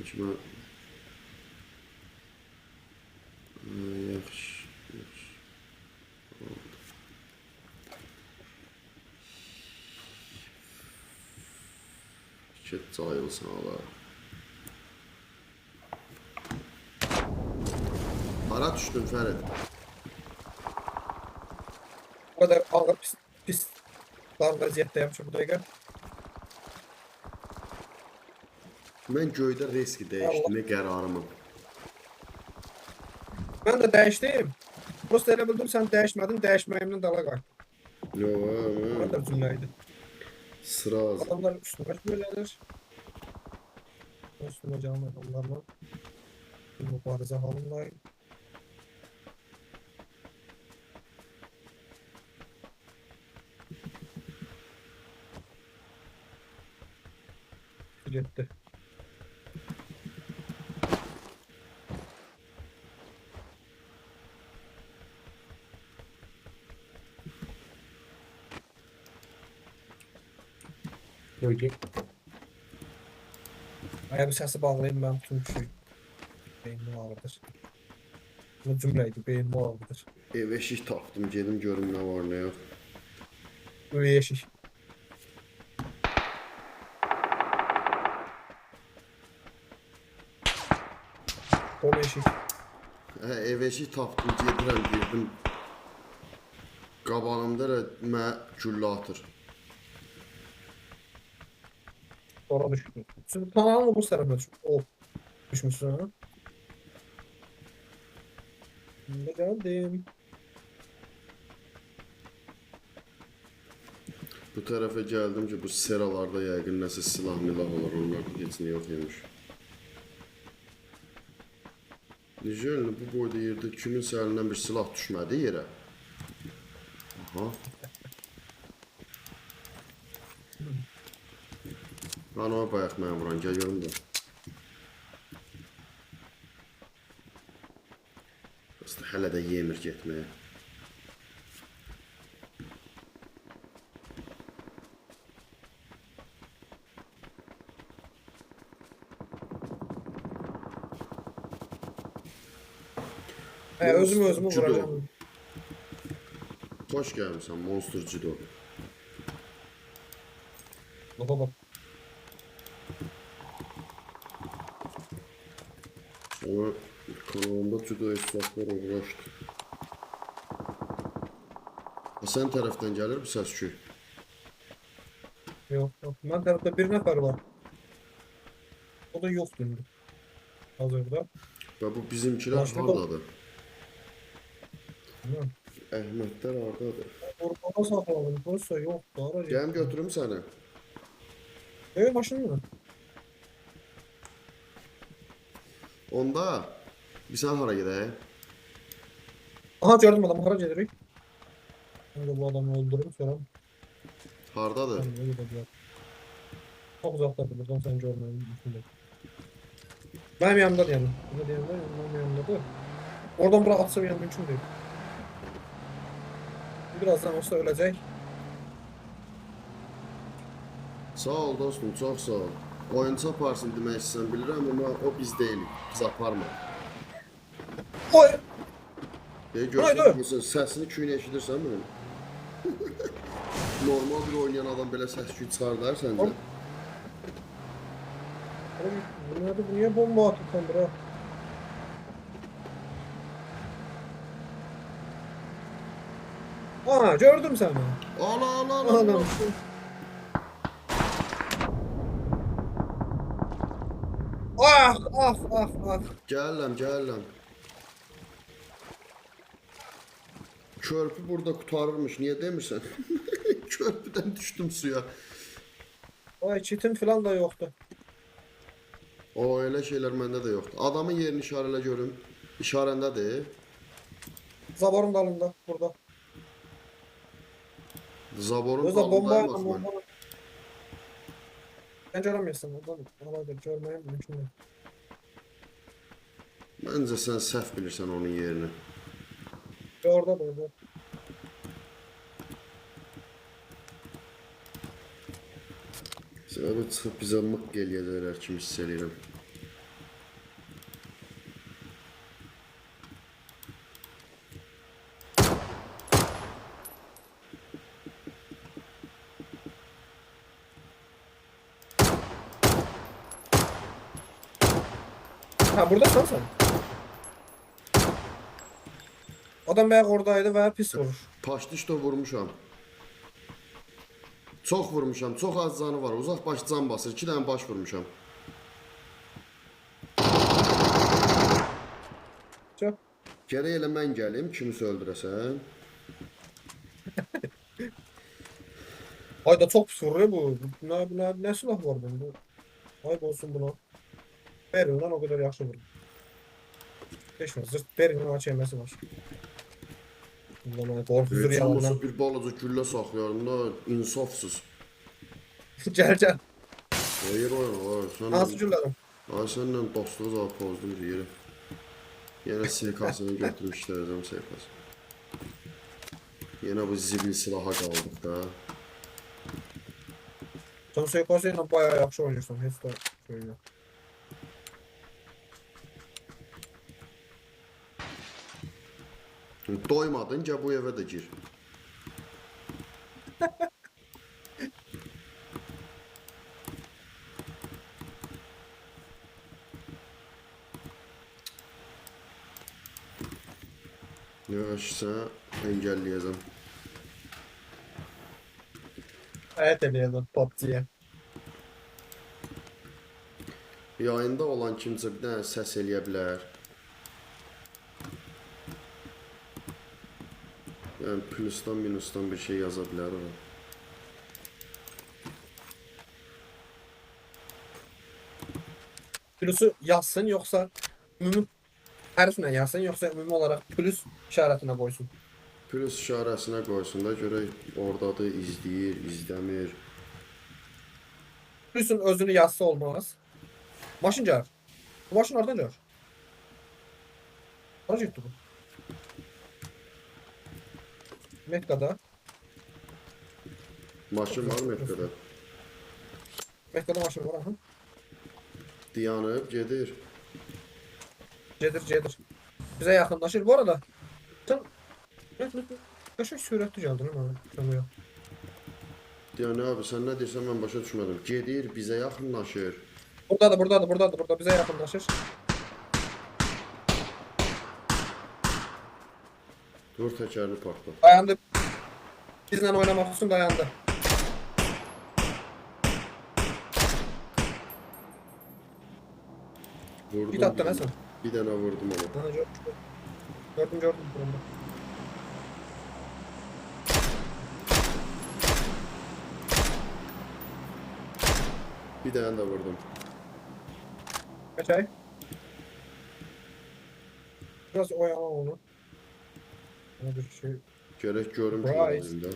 Çünki mən yaxşı. Get cayılsın ala. Hara düşdün Fərid? O kadar ağır pis dar vəziyyətdəyəm ki bu dəqiqə. Mən göydə riski dəyişdirmə qərarımı. Mən də dəyişdim. Prosta elə bildim sən dəyişmədin, dəyişməyimdən dala qayıtdım. Yo, Bu kadar cümlə idi. sıraz. Adamlar üstüme böylədir. Üstüme canlı adamlarla. Bir mübarizə halındayım. Gitti. Gördük. Aya bir səsi bağlayayım ben bütün şey. Beynim ağrıdır. Bu cümleydi, beynim ağrıdır. Ev eşik tapdım, gedim görüm nə var, nə yox. Bu yeşik. Dolu yeşik. Ev eşik tapdım, gedirəm, girdim. Qabağımda da mənə güllə atır. Sonra düştü. Şimdi tamamı bu tarafa düşmüş. Oh. Düşmüşsün ha. Şimdi geldim. Bu tərəfə gəldim ki, bu seralarda yəqin nəsə silah milah olur, onlar heç nə yox imiş. Necə bu boyda yerdə kiminsə əlindən bir silah düşmədi yerə. Aha. Mən ona bayaq mənə vuran, gəl görüm də. Aslında hələ də yemir getməyə. Özümü Judo. vuracağım. Xoş gəlmişsən, Monster Judo. Baba bak. Sonra kanalımda judo esnaflar uğraşdı. Sən tərəfdən gəlir bu səs-küy? Yok yok. Ben tarafta bir nefer var. O da yok şimdi. Hazırda. Və bu bizimkilər Başqa da- hardadır? Bilmiyorum. Əhmədlər hardadır? Ortada sakladım. Burası yok. Doğru. Gəlim götürüm səni. Maşın mı? Onda biz sən hara gedək? Aha gördüm adamı. Hara gelirik? Ben de bu adamı öldürürüm sonra. Hardadır? Ben de gidelim. Çok uzaktadır. Buradan sen görmeyin. Benim yanımda yani. Burada yanımda, benim yanımda da. Oradan buraya atsam yani mümkün değil. Birazdan olsa ölecek. Sağ ol dostum, çox sağ ol. Oyuncu aparsın demək istəyirsən bilirəm, amma o biz deyilik. Biz aparma. Oy! Görsən, səsini küyünə eşidirsən mənim? Normal bir oynayan adam belə səs-küy çıxardar səncə? Bu niye bomba attı sen bura? Aa gördüm seni. Ala ala ala. Adam. ala. Ah ah ah ah. Gəlirəm, gəlirəm. Körpü burada qurtarırmış, niyə demirsən? Körpüdən düşdüm suya. Ay çitim falan da yoktu. O elə şeylər məndə də yoxdur. Adamın yerini işarələ görüm. İşarəndədir. Zaborun dalında burada. Zaborun Özde bomba dalındayım var, Osman. bomba var. Ben göremiyorsun oradan. Olaydır görmeyeyim mümkün değil. Məncə sən səhv bilirsən onun yerini. Orada da orada. Sən çıxıb bizə mıqq eləyəcəklər kimi hiss eləyirəm. Ha buradasan sen. Adam belki oradaydı veya pis vurur. Paşdişdə vurmuşam. Çox vurmuşam. Çox az canı var. Uzaq baş can basır. 2 dənə baş vurmuşam. Çok. Gərək elə mən gəlim, kimisə öldürəsən. Ayda çok pis vuruyor bu. Ne silah var bunda? Ayıp olsun buna. Berinden o kadar yaxşı vurur. Geçmez. Zırt Berinden aç yemesi var. Bundan korkuzur Heç yalandan. olmasa bir balaca güllə saxlayarım da, insafsız. Gel gel. Hayır oyun, hayır. Sən Nasıl güllerim? ay səndən dostluğu zat pozdum yeri. Yenə SK-sını götürüb işləyəcəm SK-sı. Yenə bu zibil silaha qaldıq da. Sen SKS'yle bayağı yaxşı oynuyorsun. Hiç de şöyle. Doymadın, gəl bu evə də gir. Yavaşsa engelləyəcəm. Evet eləyədim PUBG-yə. Yayında olan kimsə bir dənə səs eləyə bilər. Yəni plusdan minusdan bir şey yaza bilər o. Plusu yazsın yoksa ümumi her üstüne yazsın yoksa ümumi olarak plus işaretine koysun. Plus işarəsinə qoysun da görək oradadır, izləyir, izləmir. Plusun özünü yazsa olmaz. Maşın gəlir. Bu maşın oradan gəlir. Hara getdi bu? Mekkada. Maşın var Mekkədə. Mekkada maşın var aha. Dayanıb gedir. Cedir. Bize yakınlaşır. Bu arada sen kaşık süratli geldin ama tanıyor. Yəni abi sən nə deyirsən mən başa düşmədim. Gedir, bizə yaxınlaşır. Burada bize yakınlaşır. Dur təkərini partla. Dayandı. Bizle oynamak için dayandı. Vurdum. Bir attı nasıl? Bir dənə vurdum ona. Aha, gördüm burunda. Bir dənə də vurdum. Kaç ay? Biraz oyala onu. Bana bir şey. Gərək görüm ki, Right. oyunda.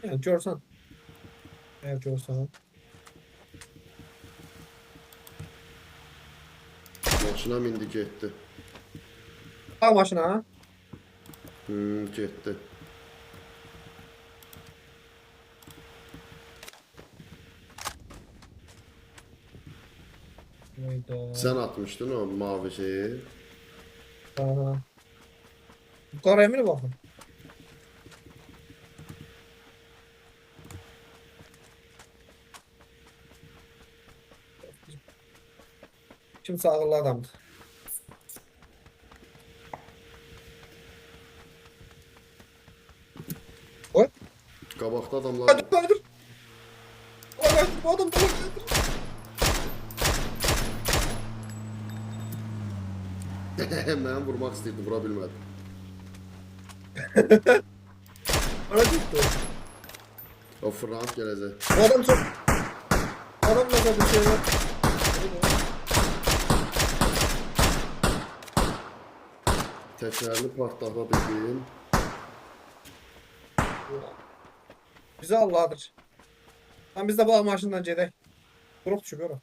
Yani görsen. Eğer görsen. Maşına mindi getdi. Al maşına ha. Getdi. Hayda. Sən atmışdın o mavi şeyi. Aha. Bu kadar emin bakın. Kimse akıllı adamdı. Oy. Qabaqda adamlar Hadi kaydır. Kaydır bu adam da kaydır. Mən vurmaq istəyirdi, vura bilmədim. Bana gitti. O Frank gələcək. Bu adam çok... Adam nasıl bir şey var? Təkərini partlada bildim. Bize Allah'dır. Lan biz de bu maşından gedək. Duruq düşüb yoruq.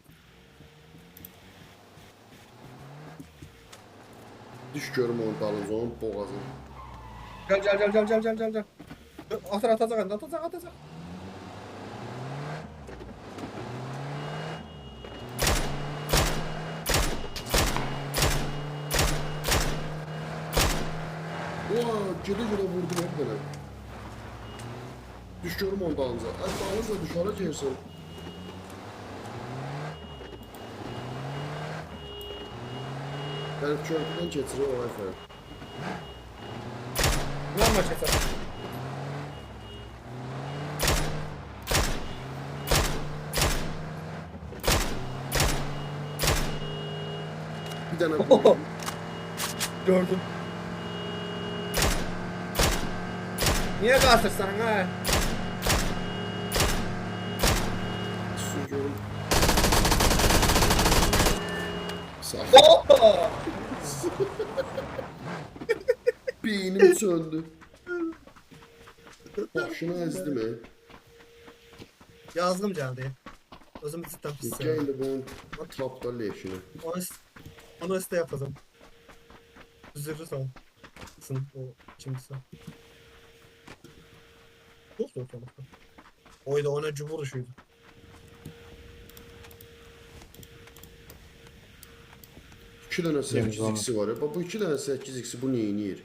Düş görüm onun dalınca, onun boğazını. Gel. Atacaq. Oha, gedə vurdum hep belə. Düş görüm onun dalınca. Dalınca düş, hara gelsin. Yəni körpüdən keçirir olay fərq. Normal keçər. Bir dənə Gördüm. Niye qaçırsan ha? su görüm. Sağ. Beynim söndü. Başını ezdim he. Yazdım geldi. Özüm cidden pis. Gəldi bunun tapda leşini. Onu iste yapacağım. Zırhı sağ. O kimse. Çok zor sonuçta. Oyda ona cubur ışıydı. İki dənə 8x var ya. Bax bu iki dənə 8x bu neyiniyir?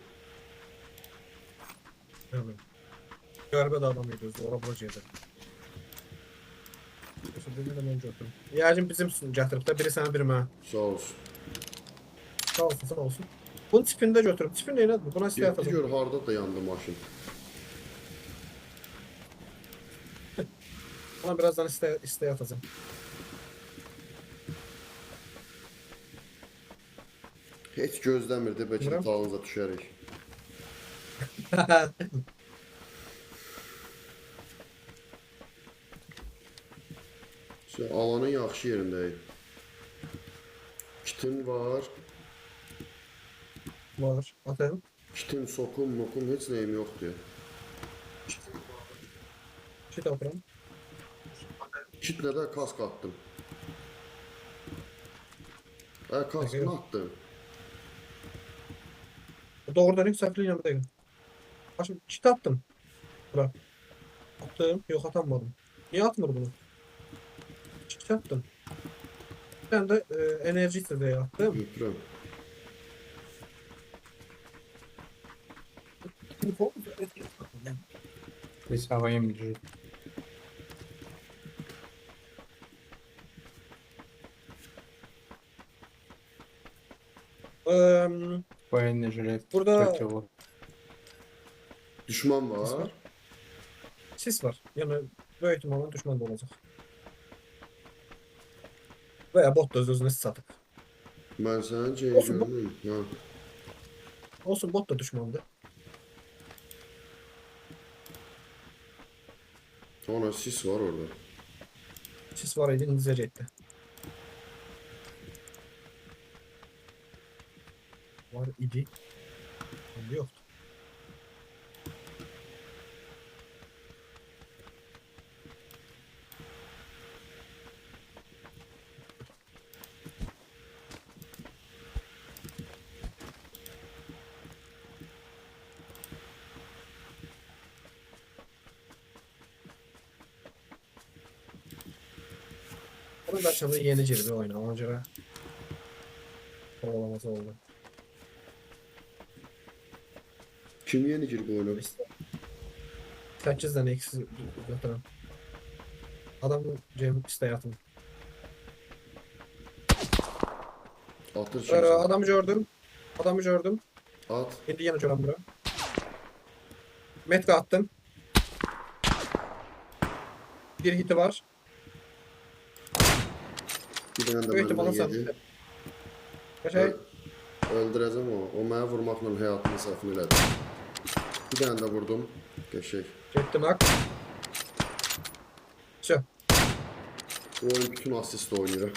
Evet. Garibe de adam ediyoruz. Ora bura gedir. Birini de ben götürüm. Yağcım bizim gətirib də biri sana biri mənə. Sağ olsun. Sağ olsun, sağ olsun. Bunun tipini də götürüb. Tipin neylədir? Buna istəyət Getdi atacağım. gör harda da yandı maşın. Buna birazdan istəyə atacağım. Heç gözləmirdi, bəlkə Bilmirəm. talınıza düşərik. Alanın yaxşı yerindəyik. Kitin var. Var. Atayım. Kitin, sokum, mokum heç nəyim yoxdur. Şey tapıram. Kitlə də kask attım. Kaskını attım. Doğrudan ilk səhvli ilə bir dəqiqə. Başım kit attım. Bura. Attım. Yox atamadım. Niye atmır bunu? Kit attım. Bir tane de enerji içeceği attım. Götürəm. Здесь АВМ бежит. Военный жилет. Burada Противу. Düşman sis var. var. Sis var. Yani büyük ihtimalle düşman da olacak. Veya bot da özünü sis atıp. Mən sənin şeyi Olsun, görməyim. Ha. Olsun bot da düşmandı. Ona sis var orada. Sis var idi indizə getdi. Var idi. İndi yoxdur. Bunu da şimdi yeni girdi oyuna ona göre kovalaması oldu. Kim yeni girib oyuna? 8 tane eksiz götürəm. Adam Cem isteği atın. Atır kimsə. Adamı gördüm. Adamı gördüm. At. Şimdi yine görəm bura. Metka attım. Bir hiti var. Bir dənə də Büyük ihtimalle məndən yedi. sattı. Kaçay. Öldürəcəm o. O mənə vurmaqla həyatını səhvini elədi. Bir dənə də vurdum. Qəşək. Getdim hak. Şu. Bu oyun bütün asist oynayır.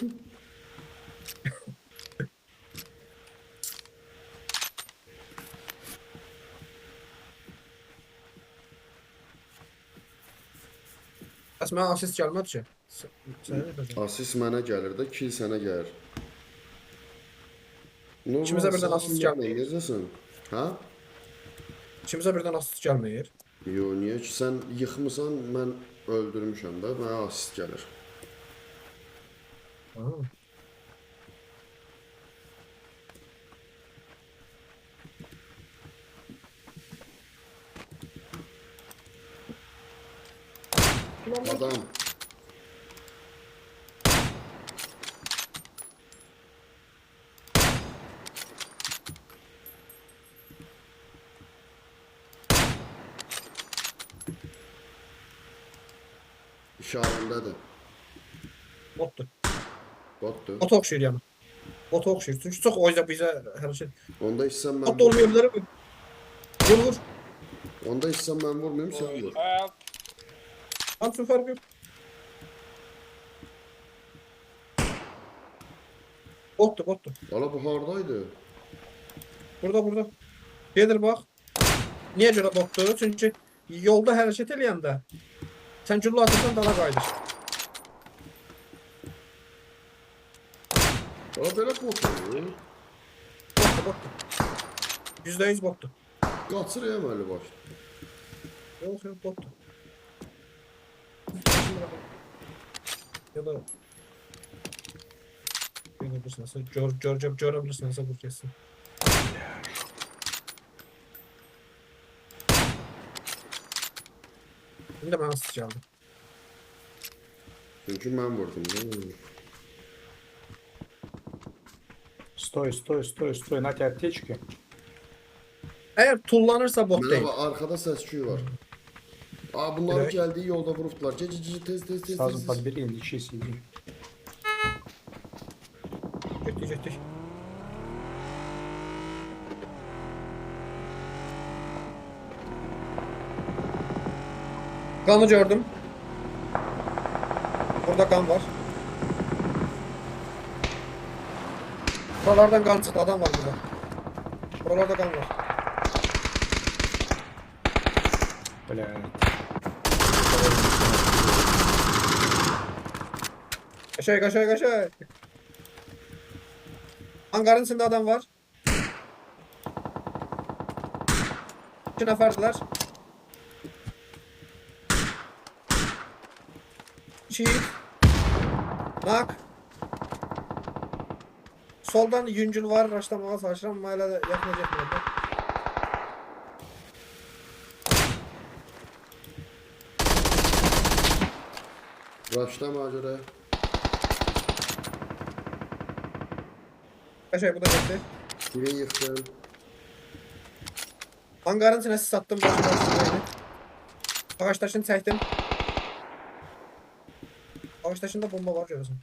Bəs mənə asist gəlmədi ki. Sənə nə yapacağım? Asist mənə gəlir də, kill sənə gəlir. İkimizə birdən asist gəlmir. Necəsən? Hə? İkimizə birdən asist gəlməyir. Yo, niyə ki sən yıxmısan, mən öldürmüşəm də, mənə asist gəlir. Ha. Adam. İşarəndədir. Botdur. Botdur. Bota oxşayır yəni. Bota oxşayır. Çünki çox o yüzden bizə hər şey. Onda hissən mən Bot da olmaya bilər mi? Vur vur. Onda hissən mən vurmayım, sən vur. Help. Tam üçün fərq yox. Botdur, botdur. Ala bu hardaydı? Burada. Gelir bax. Niyə görə botdur? Çünki yolda hərəkət eləyəndə sən güllə atırsan dala qayıdır. Ala belə botdur. Botdur. %100 botdur. Qaçır ya əməli baş. Yox, botdur. Ya da görebilirsinizsə, görebilirsinizsə vur geçsin. İndi mənə sıç gəldi. Çünki mən vurdum. Стой, на тебе аптечки. Əgər tullanırsa bot Mənə deyil. bax, arkada səs-küy var. Aa, bunların Direkt. gəldiyi yolda vurubdular. Tez. Сразу подбери, лечись, иди. Getdik. Kanı gördüm. Burada kan var. Buralardan kan çıktı. Adam var burada. Buralarda kan var. Бля. Kaşay. Hangarın içinde adam var. 2 neferdiler. Çiğ. Nak. Soldan yüncül var. Raşlamağa çalışıram ama hala da yakmayacak burada. Raşlama görə. Kaşay bu da gitti. Birini yıxdım. Hangarın içine sis attım. Ağaç taşını çəkdim. Ağaç taşında bomba var görüyorsun.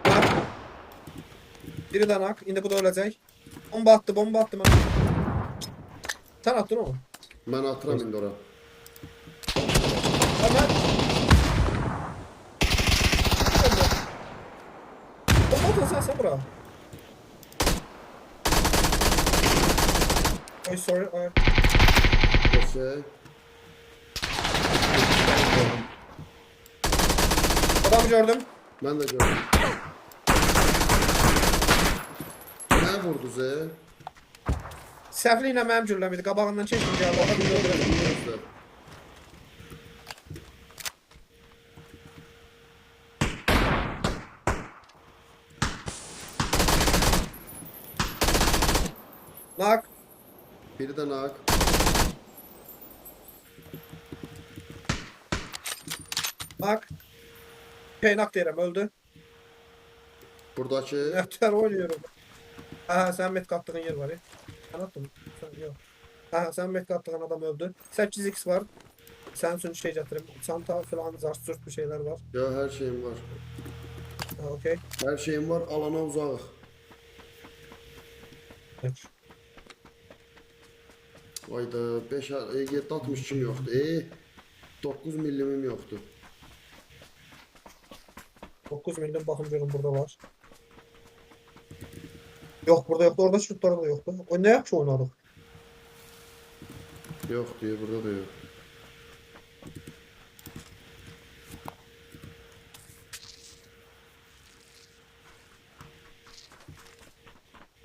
Nak. Biri de nak. İndi bu da ölecek. Bomba attı bana. Sen attın onu. Mən atıram indi ora. Hemen. Bomba atın sen bura. Ay sorry. Ay. Geçək. Adamı gördüm. Mən də gördüm. Nə vurdu Zə? Səhvliklə mənim gülləmi idi. Qabağından çəkdim gəldi. Adamı öldürəm. Gözlə. Nak. Biri də nak. Nak. Nak deyirəm, öldü. Buradakı Nətər oynuyorum. Aha, sen met kattığın yer var ya. Ben attım. Sen, yok. Aha, sen met kattığın adam öldü. 8x var. Sen üçün şey gətirim. Çanta falan, zart bir şeyler var. ya hər şeyim var. Ha, okey. Hər şeyim var, alana uzağıq. Evet. Ayda 5 760 kim yoxdur. 9 millimim yoxdur. 9 milyon bakım görün burada var. Yok burada yoktu. Orada şutlar da yoktu. O ne yapmış oynadık? Yox deyə burada da yox.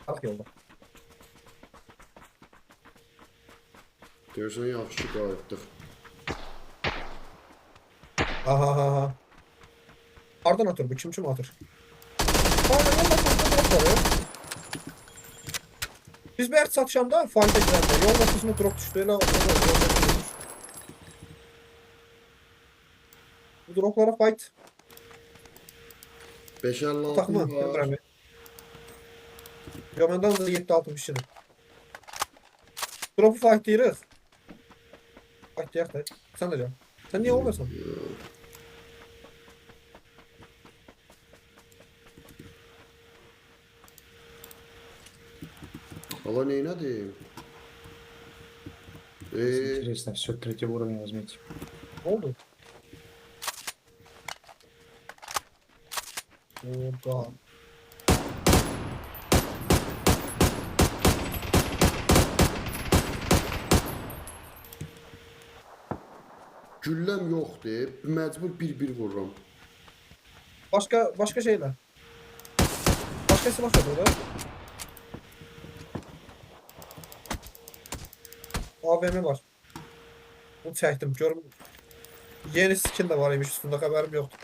Bak yolda. Görsən yaxşı qayıtdıq. Aha. Ardan atır bu. Kim atır? Aynen yolda sonra drop var ya. Biz bir satışanda fayda girəndə yol ortasına drop düşdü. Elə bu droplara fight 556 takma. var. Bilmirəm. Yo məndən də 7-6 bir şeydir. Drop'u fightlayırıq. Fightlayaq da. Sən də can. Sən niyə olmuyorsun? Hala neynədir? Интересно, все, третий уровень возьмите. Ne oldu? Oha. Gülləm yoxdur. Məcbur bir-bir vururam. Başka şeyler. Başka silah yok orada. AVM var. Bunu çəkdim. Görüm. Yeni skin de var imiş üstünde, haberim yoktu.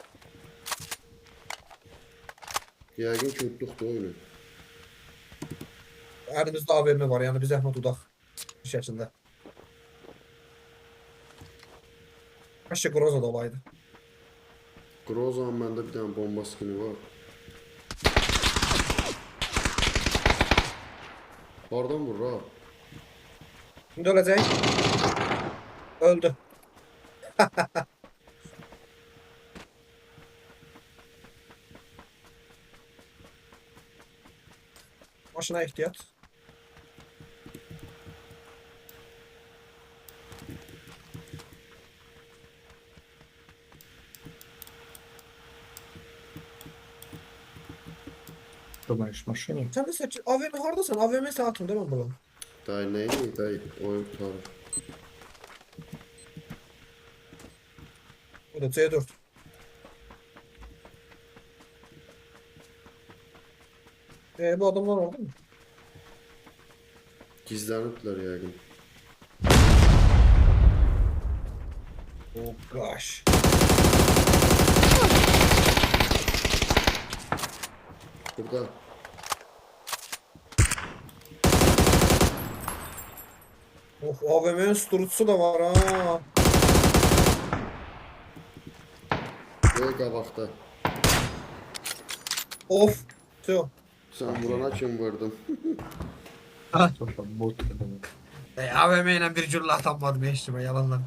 Yəqin ki, udduqdur oyunu. Elimizde AVM var, yani bir zəhmət udaq. Bir şəkildə. Kaşça Groza da olaydı. Groza'nın məndə bir dənə bomba skini var. Hardan vurur ha? Şimdi ölecek. Öldü. Başına ihtiyat. Думаешь, в машине? Sen de seç. AVM hardasın. AVM saatın değil mi buranın? Dayı nəyi? Dayı oyun tutarır. Bu da C4. Bu adamlar orada mı? Gizlənibdilər yəqin. Oh gosh. Burada. Oh, AVM'nin sturutsu da var ha. Qabaqda. Of. Tüyo. Sən vurana kim vurdun? Слушай, бот это. AVM ile bir cürlə atanmadım eşitime yalanlar.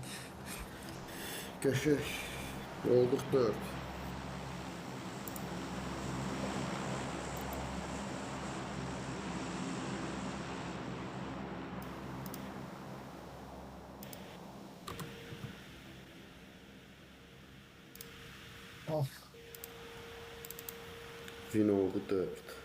Qəşək. Olduq 4. Of. Win oldu 4.